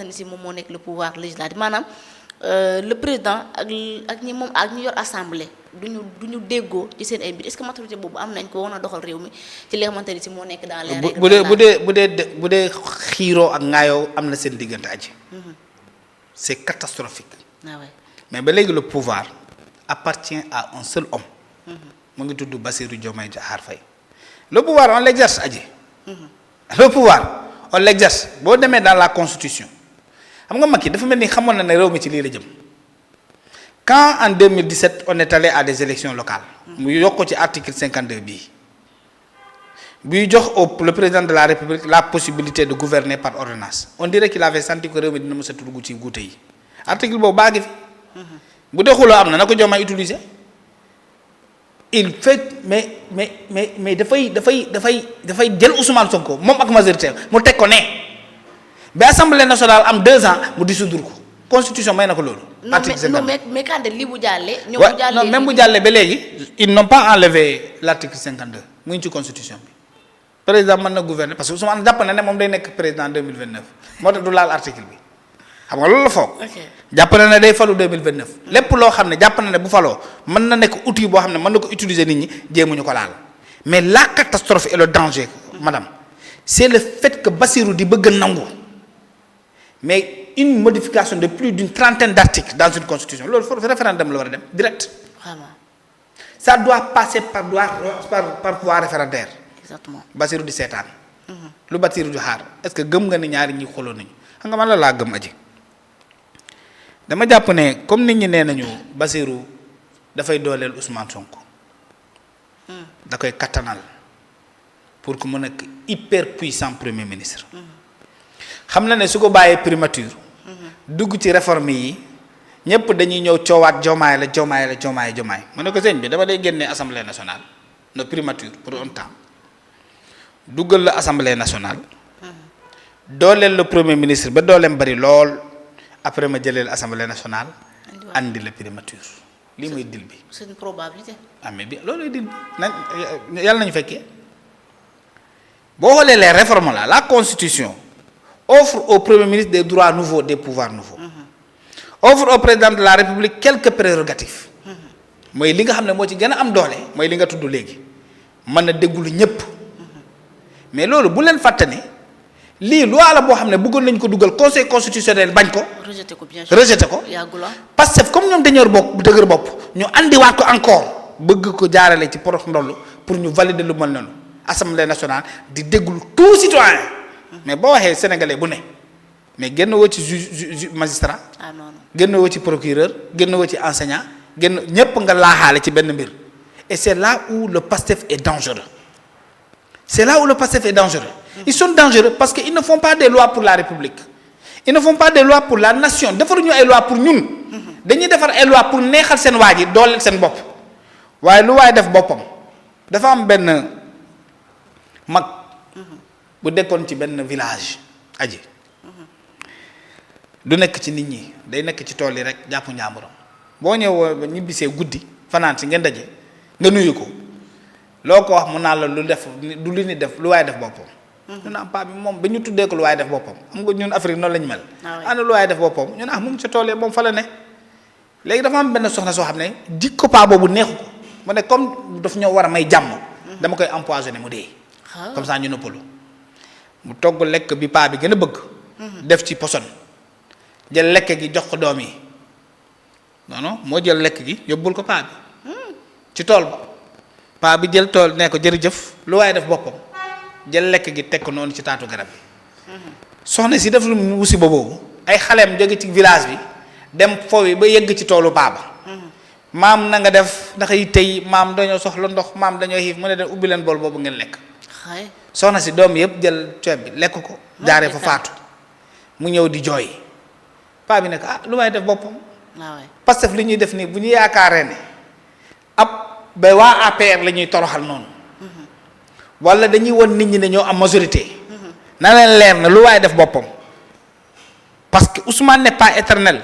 si moom moo nekk le pouvoir législatif maanaam le président ak ñi moom ak ñi yor assemblée duñu déggoo ci seen ay mbir est-ce que maturité boobu am nañ ko woon a doxal réew mi ci li nga xamante ni si moo nekk dans les règles bu dee xiiroo ak ngaayoo am na seen diggante aji c'est catastrophique. Ah ouais. Mais ba léegi le pouvoir appartient à un seul homme. mu ngi tudd Bassirou Diomaye Diakhar Faye. Le pouvoir on l'exerce aji. Le pouvoir on l'exerce boo demee dans la constitution xam nga Macky dafa mel ni xamoon na ne réew mi ci lii la jëm. Quand en 2017 on est allé à des élections locales. mu yokk ko ci article 52 bii. buy jox le président de la République la possibilité de gouverner par ordonnance on dirait qu'il avait senti que réew mi dina mës a dugg ci guute yi. article boobu baa ngi fi. bu dee xuloo am na ko Diomaye utiliser. il fait mais dafay jël Ousmane Sonko moom ak majorité mu teg ko ne ba assemblée nationale am 2 ans mu dissoudre ko constitution may na ko loolu. article 50 mais quand lii bu jàllee. ñoom bu jàllee non même bu jàllee ba léegi ils n'ont pas enlevé l'article 52 mu ngi ci constitution bi président mën na gouverner parce que Ousmane jàpp na ne moom day nekk président 2029 moo tax du laal article bi xam nga loolu la foog. jàpp na ne day falu 2029 lépp loo xam ne jàpp na ne bu faloo mën na nekk outil boo xam ne mën na ko utiliser nit ñi jéemuñu ko laal mais la catastrophe et le danger madame c'est le fait que Bassirou di bëgg a nangu mais une modification de plus d'une trentaine d'articles dans une constitution loolu foofu référendum la war a dem direct. Vraiment. Ça doit passer par pouvoir référendaire. Exactement. Bassirou di seetaan. lu Bassirou di xaar est-ce que gëm nga ni ñaari ñi xoloo nañu xam nga man la laa gëm aji. dama jàpp ne comme nit ñi nee nañu Bassirou dafay dooleel Ousmane Sonko da koy kattanal pour que mu nekk hyper puissant premier ministre xam na ne su ko bàyyee primature dugg ci réforme yi ñëpp dañuy ñëw coowaat Diomaye mu ne ko sëñ bi dama lay génnee assemblée nationale no primature pour un temps duggal la assemblée nationale dooleel le premier ministre ba dooleem bari lool après ma jëlee l'Assemblée nationale andi la primature lii mooy dil bi. C'est une probabilité. ah mais bien loolu dil bi nañ yàlla nañu fekkee boo xoolee les réformes là la constitution offre au premier ministre des droits nouveaux des pouvoirs nouveaux. Offre au président de la République quelques prérogatives. mooy li nga xam ne moo ci gën a am doole mooy li nga tudd léegi mën na déggulu ñëpp. mais loolu bu leen fàtte ne lii loi la boo xam ne bëggoon nañ ko dugal conseil constitutionnel bañ ko. rejeté ko bien sûr rejeté ko. yàggul parce que comme ñoom dañoo dëgër bopp ñu andiwaat ko encore bëgg ko jaarale ci porox ndoll pour ñu valider lu mel noonu assemblée nationale di déglu tout citoyen mais boo waxee sénégalais bu ne mais génn woo ci juge magistrat. ah non non génn woo ci procureur génn woo ci enseignant génn ñépp nga laaxaale ci benn mbir et c'est là où le PASTEF est dangereux. C'est là où le PASTEF est dangereux. Ils sont dangereux parce qu'ils ne font pas des lois pour la République. Ils ne font pas des lois pour la nation. defaruñu ay lois pour ñun. dañuy defar ay lois pour neexal seen waa ji dooleel seen bopp. waaye lu waaye def boppam dafa am benn mag bu dekkoon ci benn village aji du nekk ci nit ñi day nekk ci tool yi rek jàpp njàmburam boo ñëwoo ba ñibbisee guddi fanaan si ngeen daje nga nuyu ko. loo ko wax mun naa la lu def du li ni def lu waaye def boppam. ñu naan paa bi moom ba ñu tuddee ko lu waaye def boppam xam nga ñun Afrique noonu la ñu mel. ana lu waaye def boppam ñu ne mu ngi ca tool yi moom fa la ne. léegi dafa am benn soxna soo xam ne jikko paa boobu neexu ko mu ne comme daf ñoo war a may jàmm. dama koy empoisonné mu dee. comme ça ñu noppalu. mu togg lekk bi paa bi gën a bëgg. def ci poson jël lekk gi jox ko doom yi non moo jël lekk gi yóbbul ko paa bi ci tool ba. paa bi jël tool ne ko jërëjëf lu waaye def boppam jël lekk gi teg ko noonu ci taatu garab bi soxna si def lu musiba boobu ay xaleem jóge ci village bi dem foofu ba yegg ci toolu paa ba maam na nga def ndax yi tey maam dañoo soxla ndox maam dañoo xiif mu ne dem ubbi leen bool boobu ngeen lekk soxna si doom yëpp jël ceeb bi lekk ko jaaree fa faatu mu ñëw di jooy paa bi ne ko lu waaye def boppam parce que li ñuy def nii bu ñu yaakaaree ne ba waa APR la ñuy toroxal noonu wala dañuy won nit ñi ne ñoo am majorité na leen leer na lu waaye def boppam parce que Ousmane n'est pas éternel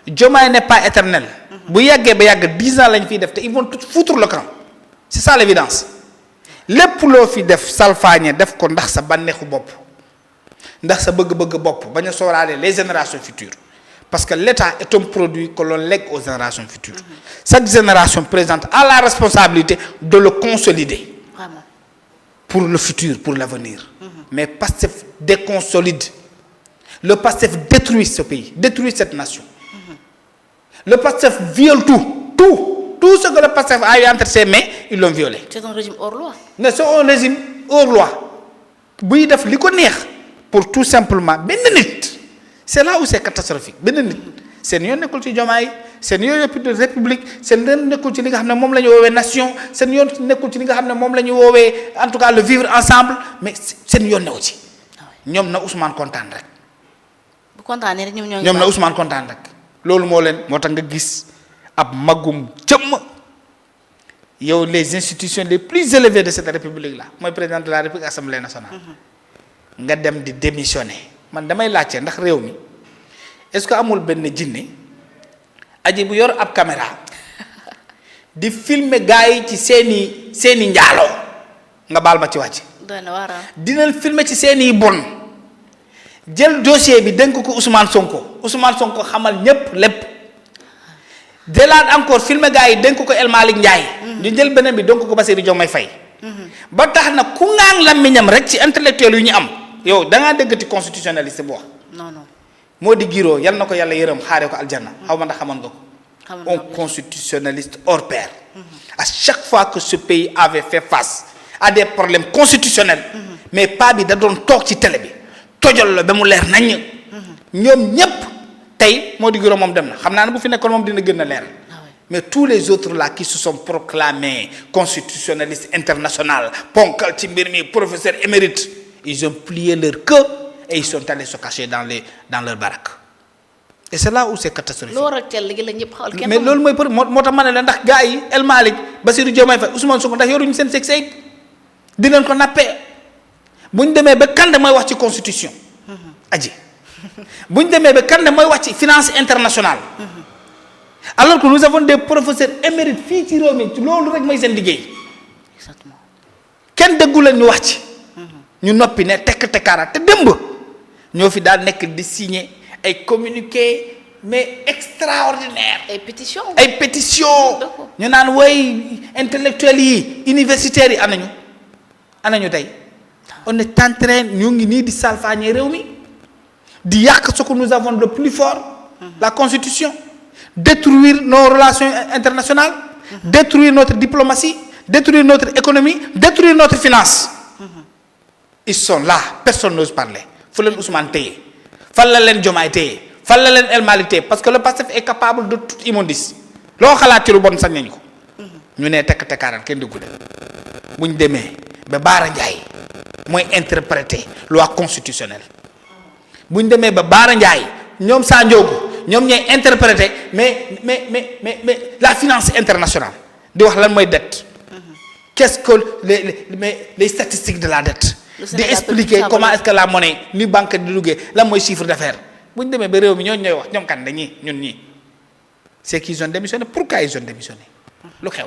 Diomaye n'est pas éternel bu yàggee ba yàgg 10 ans lañ fiy def te ils vont tout foutre le camp c'est ça l'évidence lépp loo fi def salfaañe def ko ndax sa bànneexu bopp ndax sa bëgg-bëgg bopp bañ a sóoraale les générations futures parce que l'État est un produit que l'on lègue aux générations futures. Cette génération présente a la responsabilité de le consolider. Vraiment. Pour le futur, pour l'avenir. Mais Pastef déconsolide. Le Pastef détruit ce pays, détruit cette nation. Le Pastef viole tout ce que le Pastef a eu entre ses mains, ils l'ont violé. C'est un régime hors loi. Mais c'est un régime hors loi. buy def li ko neex pour tout simplement benn nit c'est là où c'est catastrophique benn nit seen yoon nekkul ci Diomaye seen yoon nekkul ci république seen yoon nekkul ci li nga xam ne moom la ñu woowee nation seen yoon nekkul ci li nga xam ne moom la ñu woowee en tout cas le vivre ensemble mais seen yoon newu ci ñoom na Ousmane kontaan rek. bu kontaanee rek ñoom na Ousmane kontaan rek loolu moo tax nga gis ab magum jëmm yow les institutions les plus élevées de cette république là mooy président de la république assemblée nationale. nga dem di démissionner man damay laajte ndax réew mi est-ce que amul benn jinne aji bu yor ab caméra di filmer gars yi ci seeni njaaloo nga baal ma ci wàcc. dinañ filmer ci seeni bon jël dossier bi dénk ko Ousmane Sonko xamal ñépp lépp jëlaat encore filmer gars yi dénk ko El Malick Ndiaye. ñu jël beneen bi dénk ko Bassirou Diomaye Faye. ba tax na ku ngaan làmmiñam rek ci intellectuel yu ñu am. yow da ngaa déggati constitutionnaliste bu wax. non. moo di Guiro yal na ko yàlla yërëm xaaree ko aljanna xaw ma ndax xamoon nga ko. un constitutionnaliste hors pair. à chaque fois que ce pays avait fait face à des problèmes constitutionnels. mais pas bi da doon toog ci télé bi tojol la ba mu leer naññ. ñoom ñépp tey moo di Guiro moom dem na xam naa ne bu fi nekkoon moom dina gën a leer. mais tous les autres là qui se sont proclamés constitutionnalistes internationaux ponkal ci mbir mi professeur émérite. Ils ont plié leur queue et ils sont allés se cacher dans leur baraque. Et c'est là où c'est catastrophique. Mais loolu mooy moo tax ma ne la ndax gars yi El Malick Bassirou Diomaye Faye Ousmane Sonko ndax yoruñu seen sexe yi di leen ko nappee bu ñu demee ba Kande mooy wax ci constitution. aji bu ñu demee ba Kande mooy wax ci finance internationale. alors que nous avons des professeurs émérites fii ci réew mi loolu rek mooy seen liggéey. exactement kenn déggu leen ñu wax ci. ñu noppi ne tekk-tekkaara te démb ñoo fi daal nekk di signer ay communiqué mais extraordinaire ay pétition ñu naan woy intellectuels yi universitaires yi anañu tey on est en train ñu ngi nii di salfaañe réew mi di yàq ce que nous avons de plus fort la constitution détruire nos relations internationales détruire notre diplomatie détruire notre économie détruire notre finance. Ils sont là personne n'ose parler fu leen Ousmane téye fan la leen Diomaye téye fan la leen El Malick téye parce que le Pastef est capable de toute immondice loo xalaat ci lu bon sañ nañu ko. ñu ne tekk tekkaaral kenn déggu leen bu ñu demee ba Baara Ndiaye mooy interpréter loi constitutionnelle bu ñu demee ba Baara Ndiaye ñoom Sa Ndiogou ñoom ñooy interpréter mais la finance internationale di wax lan mooy dette. Qu'est-ce que les statistiques de la dette. di expliquer comment est-ce que la monnaie ni banque di duggee lan mooy chiffre d'affaires bu ñu demee ba réew mi ñooñu ñooy wax ñoom kan dañuy ñun ñii c'est qu'ils ont démissionné pourquoi ils ont démissionné lu xew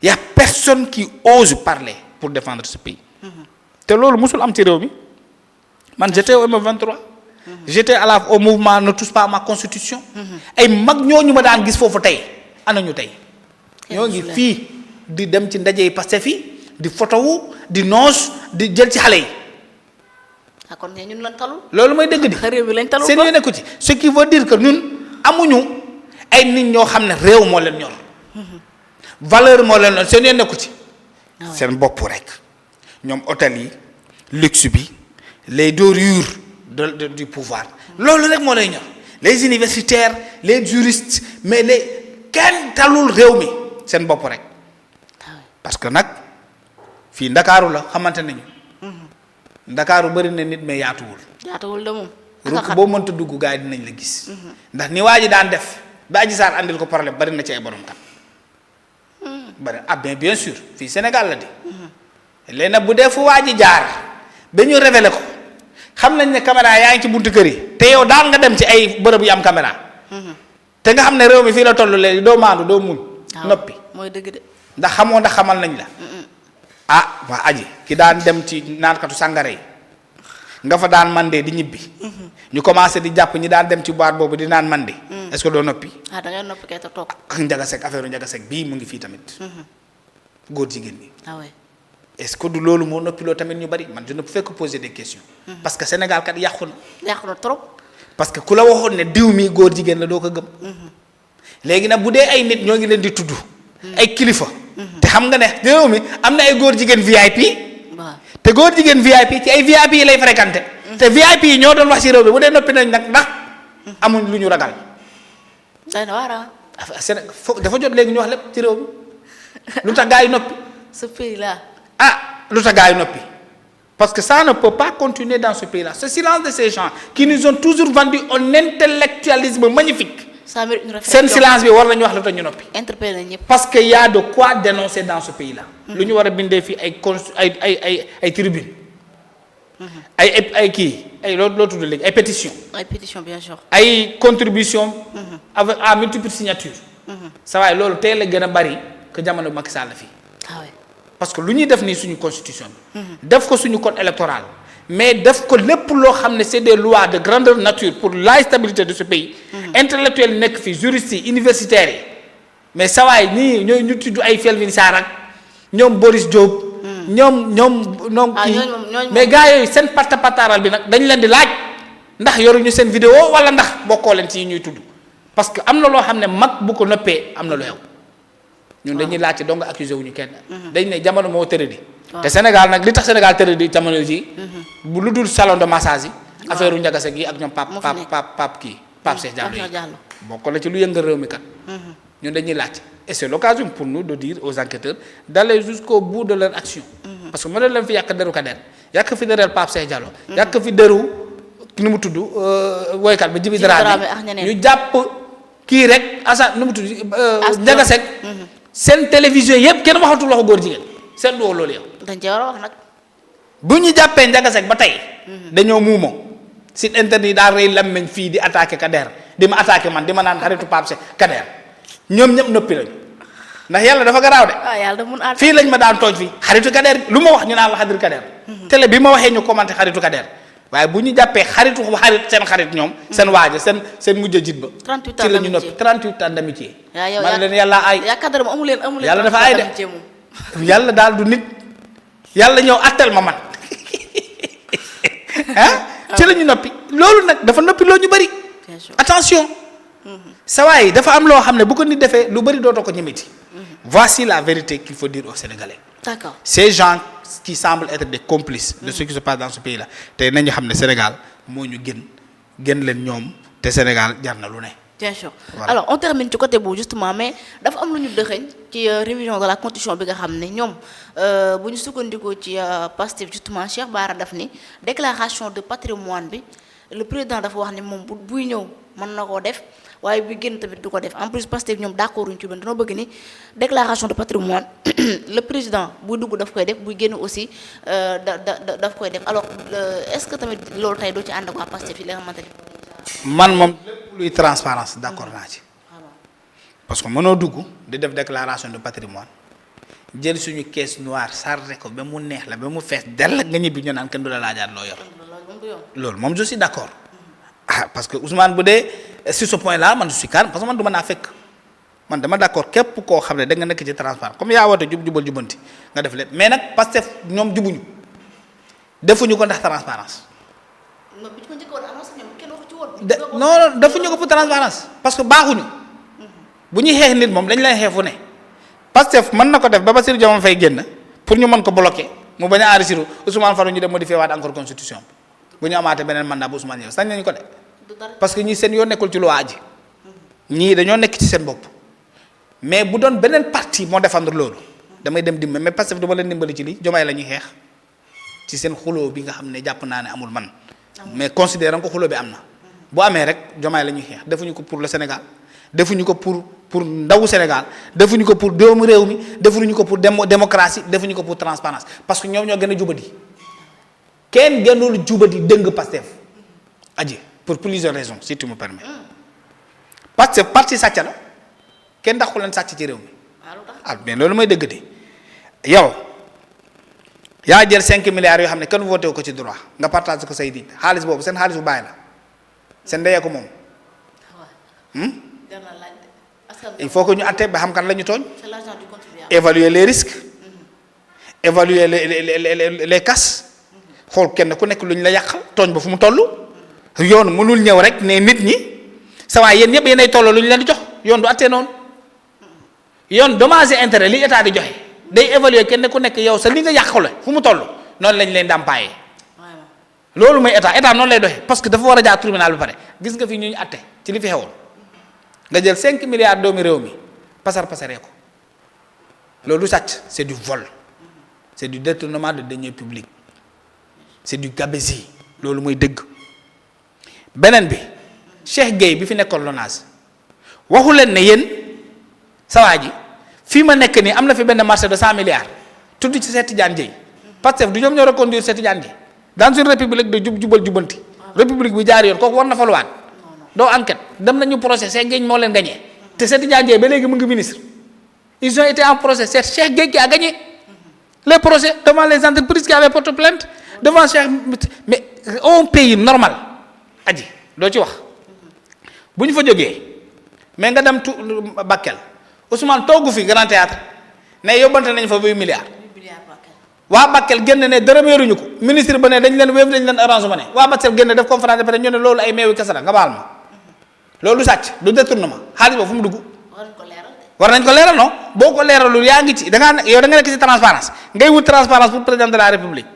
y a personne qui ose parler pour défendre ce pays te loolu musul am ci réew mi man j'étais au M23 j'étais au mouvement ne touche pas à ma constitution ay mag ñooñu ma daan gis foofu tey anañu tey ñoo ngi fii di dem ci ndaje yi Pastef fi di photo di noos di jël ci xale yi. kon ñun lañ talul. loolu mooy dëgg di. réew mi lañ talul seen nekku ci ce qui veut dire que ñun amuñu ay nit ñoo xam ne réew moo leen ñor. valeur moo leen ñor seen nekku ci. seen bopp rek ñoom hôtel yi luxe bi les dorures du pouvoir loolu rek moo lay ñor les universitaires les juristes mais kenn talul réew mi seen bopp rek parce que nag. fii ndakaaru la xamante nañu ndakaaru bëri na nit mais yaatuwul de moom rukk boo mënta dugg gars yi dinañ la gis ndax ni waa ji daan def ba Adji Sarr andil ko problème bari na ci ay borom kan bari bien sûr fii Sénégal la di léegi nag bu dee fu waa ji jaar ba ñu révélé ko xam nañ ne caméra yaa ngi ci buntu kër yi te yow daan nga dem ci ay bërëb yu am caméra te nga xam ne réew mi fii la toll léegi doo maandu doo muñ noppi mooy dëgg de ndax xamoo ndax xamal nañ la waa aji ki daan dem ci naankatu sàngara yi nga fa daan mandé di ñibbi. ñu commencé di jàpp ñi daan dem ci boîte boobu di naan mandé. est-ce que doo noppi. ah da ngay noppi kay te toog. ak Ndiaga Seck affaire Ndiaga Seck bii mu ngi fii tamit. góor jigéen ñi. ah ouais. est-ce que du loolu moo noppiloo tamit ñu bari man je ne peux que poser des questions. parce que Sénégal kat yàqu na. yàqu na trop. parce que ku la waxoon ne diw mi góor jigéen la doo ko gëm. léegi nag bu dee ay nit ñoo ngi leen di tudd. ay kilifa. te xam nga ne réew mi am na ay góor jigéen VIP. waaw te góor jigéen VIP ci ay VIP yi lay fréquenté. te VIP yi ñoo doon wax ci réew mi bu dee noppi nañ nag ndax amuñ lu ñu ragal. day na waar Sénégal dafa jot léegi ñu wax lépp ci réew mi lu tax gaa yi noppi. ce pays là. lu tax gaa yi noppi parce que ça ne peut pas continuer dans ce pays là ce silence de ces gens qui nous ont toujours vendu un intellectualisme magnifique. ça mérite une réflexion seen silence bi war nañu wax lu tax ñu noppi. interpellé na ñëpp. parce que y a de quoi dénoncer dans ce pays là. lu ñu war a bindee fii ay tribune ay kii ay loo tudd léegi ay pétition ay pétition bien sûr. ay contribution avec à multiples signatures. sa waay loolu tey la gën a bari que jamono Macky Sall fii. ah ouais. parce que lu ñuy def nii suñu constitution bi. def ko suñu code électoral mais def ko lépp loo xam ne c'est des lois de grandeur nature pour la stabilité de ce pays. intellectuels yi nekk fii juristes yi universitaires yi mais sawaay ñii ñooy ñu tudd ay Felwine Sarr ak ñoom Boris Diop. ñoom kii mais gars yooyu seen pataaral bi nag dañ leen di laaj ndax yoruñu seen vidéo wala ndax bokkoo leen ci yi ñuy tudd parce que am na loo xam ne mag bu ko noppee am na lu yow. ñun dañuy laajte dong accusé wuñu kenn. dañ ne jamono moo tëradi. te Sénégal nag li tax Sénégal tëradi jamono ji bu lu dul salon de massage yi. affaire u Ndiaga Seck yi ak ñoom Pape Cheikh Diallo bokk la ci lu yëngal réew mi kat. ñun dañuy laajte et c'est l'occasion pour nous de dire aux enquêteurs d'aller jusqu'au bout de leur action. parce que mënoon leen fi yàq deru Kader yàq fi deru Pape Cheikh Diallo. yàq fi deru nu mu tudd woykat ba Djiby Dramé ñu jàpp kii rek nu mu tudd Ndiaga Seck. seen télévision yëpp kenn waxatul waxu góor jigéen seen doo loolu yow. dañ cee war a wax nag. bu ñu jàppee Ndiaga Seck ba tey. dañoo muumoo site internet yi daal rëy lammeñ fii di attaqué Kader di ma attaqué man di ma naan xaritu Pape Cheikh Kader ñoom ñëpp noppi lañu ndax yàlla dafa garaaw de. waaw yàlla da mun a. fii lañ ma daan tooj fii xaritu Kader lu ma wax ñu naan la xaritu Kader. télé bi ma waxee ñu commenté xaritu Kader waaye bu ñu jàppee xarit seen xarit ñoom. seen waaja seen mujj a jit ba. 38 ans ci la ñu noppi 38 ans d'amitié. yaa yow man leen yàlla ay. yaa Kader moom amu leen yàlla dafa ay de yàlla daal du nit yàlla ñëw attel ma man ci la ñu noppi loolu nag dafa noppi loo ñu bëri. attention. sawaay dafa am loo xam ne bu ko nit defee lu bëri dootoo ko ñemeti. voici la vérité qu'il faut dire aux Sénégalais. D'accord. Ces gens qui semblent être des complices de ce qui se passe dans ce pays là te nañu xam ne Sénégal moo ñu gën leen ñoom te Sénégal jar na lu ne. bien sûr voilà. Alors on termine ci côté boobu justement mais dafa am lu ñu dëxëñ ci révision de la constitution bi nga xam ne ñoom bu ñu sukkandikoo ci Pastef justement Cheikh Bara daf ni déclaration de patrimoine bi le président dafa wax ne moom buy ñëw mën na koo def waaye buy génn tamit du ko def en plus Pastef ñoom d'accord uñ ci benn dañoo bëgg ni déclaration de patrimoine le président buy dugg daf koy def buy génn aussi daf koy def alors est-ce que tamit loolu tey doo ci ànd ak waa Pastef yi la nga xamante ni man moom lépp luy transparence d'accord naa ci parce que mënoo dugg di def déclaration de patrimoine jël suñu caisse noire sarre ko ba mu neex la ba mu fees dell nga ñibbi ñu naan kenn du la laajaat loo yor loolu moom je suis d'accord parce que Ousmane bu dee sur ce point là man je suis calme parce que man du ma naa fekk man dama d'accord képp koo xam ne da nga nekk ci transparence comme yaa woote jubal jubanti nga def lépp mais nag Pastef ñoom jubuñu defuñu ko ndax transparence non defuñu ko pour transparence parce que baaxuñu bu ñuy xeex nit moom dañ lay xeex fu ne Pastef mën na ko def ba Bassirou Diomaye Faye génn pour ñu mën ko bloquer mu bañ a enrichir Ousmane Fatou ñu dem modifier waat encore constitution bu ñu amaatee beneen mandat bu Ousmane ñëw sañ nañu ko de parce que ñii seen yoo nekkul ci loi ji ñii dañoo nekk ci seen bopp mais bu doon beneen parti moo défendre loolu damay dem dimbali mais Pastef du ma leen dimbali ci lii Diomaye la ñuy xeex ci seen xuloo bi nga xam ne jàpp naa ne amul man mais considérant ko xuloo bi am na bu amee rek Diomaye la ñuy xeex defuñu ko pour le Sénégal defuñu ko pour ndawu Sénégal defuñu ko pour doomu réew mi defuñu ko pour démocratie defuñu ko pour transparence parce que ñoom ñoo gën a jubadi kenn gënul jubadi dëng Pastef aji pour plusieurs raisons si tu me permets Pastef parti sàcc la kenn daxu leen sàcc ci réew mi mais loolu mooy dëgg de yow yaa jël 5 milliards yoo xam ne kenn voté wu ko ci droit nga partage ko say nit xaalis boobu seen xaalis bu bàyyi la seen ndeyee ko moom. il faut que ñu àtte ba xam kan la ñu tooñ. évaluer les risques. évaluer les cas. xool kenn ku nekk lu ñu la yàqal tooñ ba fu mu toll. yoon mënul ñëw rek ne nit ñi sa waay yéen ñëpp yéenay tolloo lu ñu leen di jox yoon du àttee noonu. yoon dommage et intérêt li état di joxe day évaluer kenn ku nekk yow sa li nga yàqule fu mu toll noonu lañ leen dàmpaayee. loolu mooy état noonu lay doxee parce que dafa war a jaar tribunal bi pare gis nga fi ñu àtte ci li fi xewoon nga jël 5 milliards doomi réew mi pasaree ko loolu du sàcc c'est du vol c'est du détournement de deniers publics c'est du gabegie loolu mooy dëgg. beneen bi Cheikh Gueye bi fi nekkoon LONASE waxu leen ne yéen sawaa ji fii ma nekk nii am na fi benn marché de 100 milliards tudd ci Cheikh Tidiane Dièye Pastef du ñoom ñoo reconduire Cheikh Tidiane Dièye dans une république de jubal jubanti république bi jaar yoon kooku war na fa luwaat doo enquête dem nañu procès Cheikh Gueye moo leen gagné te Cheikh Tidiane Dièye ba léegi mu ngi ministre ils ont été en procès c'est Cheikh Gueye qui a gagné les procès devant les entreprises qui avaient porté plainte devant Cheikh mais un pays normal aji doo ci wax bu ñu fa jógee mais nga dem Bakel Ousmane toogu fi Grand Théâtre ne yóbbante nañ fa 8 milliards waa Bakel génn ne dërëm yoruñu ko ministre ba ne dañ leen wéef dañ leen arrangement ne waa Bakel génn def conférence de presse ñu ne loolu ay meewi kese la nga baal ma loolu du sàcc du détournement xaalis boobu fu mu dugg war nañ ko leeral non boo ko leeralul yaa ngi ci da nga nekk ci transparence ngay wut transparence pour président de la république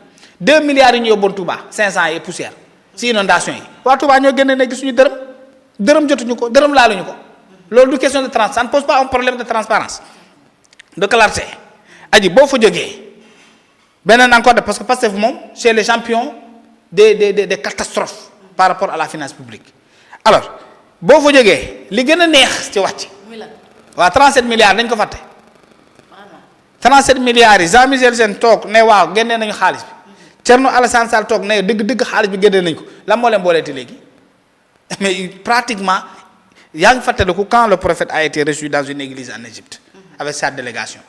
2 milliards yi ñu yóbboon Touba 500 et poussière ci inondation yi waa Touba ñoo génne ne gisuñu dërëm jotuñu ko dërëm laaluñu ko loolu du question de transparence ça ne pose pas un problème de transparence de clarté aji boo fa jógee beneen encore de parce que Pastef moom c'est les champions des catastrophes par rapport à la finance publique alors boo fa jógee li gën a neex ci wax ci waa 37 milliards dañ ko fàtte 37 milliards yi Jean Michel Sène toog ne waaw génnee nañu xaalis bi Thierno Alassane Sall toog ne dëgg xaalis bi génnee nañ ko lan moo leen booleeti léegi mais pratiquement yaa ngi fàttaliku quand le prophète a été reçu dans une église en Égypte avec sa délégation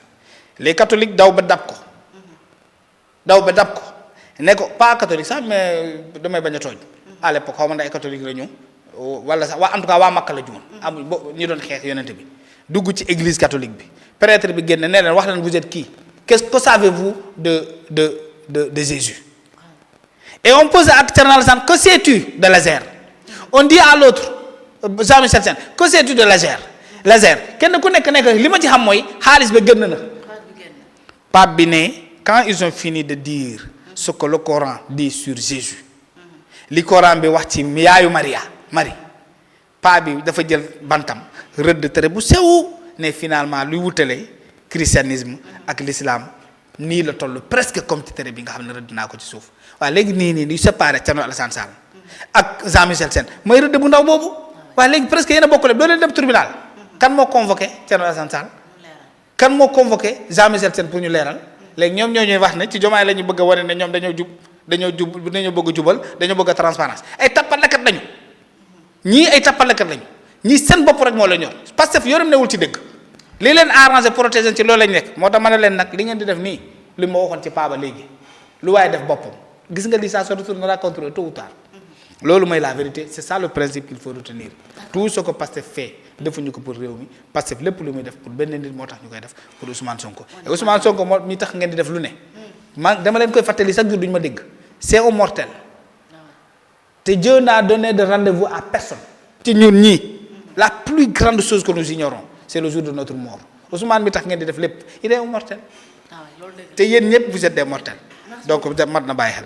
les catholiques daw ba dab ko ne ko pas catholique sax mais damay bañ a tooñ à l'époque xaw ma ne ay catholique la ñu wala sax waa en tout cas waa Makka la jumoon amul bo ñu doon xeex yonente bi dugg ci église catholique bi prêtre bi génn ne leen wax leen vous êtes qui qu'est-ce que savez-vous de Jésus et on pose à Thierno Alassane que sais-tu de Lazer on dit à l'autre Jean Michel Sène que sais-tu de Lazer kenn ku nekk li ma ci xam mooy xaalis ba génn na pape bi ne quand ils ont fini de dire ce que le Coran dit sur Jésus li Coran bi wax ci yaayu Marie pape bi dafa jël bantam rëdd tere bu sew ne finalement luy wutale christianisme ak l'islam nii la toll presque comme ci tere bi nga xam ne rëdd naa ko ci suuf waaye léegi nii luy séparé Thierno Alassane Sall ak Jean Michel Sène mooy rëdd bu ndaw boobu waaye léegi presque yéen a bokk lépp doo leen dem tribunal kan moo convoqué Thierno Alassane Sall kan moo convoqué Jean Michel Sène pour ñu leeral léegi ñoom ñoo ñuy wax ne ci Diomaye la ñu bëgg a wane ne ñoom dañoo bëgg a jubal dañoo bëgg a transparence ay tappalekat lañu ñii ay tappalekat lañu ñii seen bopp rek moo la ñor parce que yoram newul ci dëgg li leen arrangé protéger ci loolu lañ nekk moo tax ma ne leen nag li ngeen di def nii li ma waxoon ci paaba léegi lu waaye def boppam gis nga li ça se retournera contre eux tôt ou tard loolu mooy la vérité c'est ça le principe qu'il faut retenir tout ce que Pastef fait defuñu ko pour réew mi Pastef lépp lu muy def pour benn nit moo tax ñu koy def pour Ousmane Sonko et Ousmane Sonko moo mi tax ngeen di def lu ne man dama leen koy fàttali chaque jour duñu ma dégg c'est un mortel te Dieu n'a donné de rendez-vous à personne ci ñun ñii la plus grande chose que nous ignorons c'est le jour de notre mort Ousmane mi tax ngeen di def lépp il est un mortel te yéen ñëpp vous êtes des mortels donc mat na bàyyi xel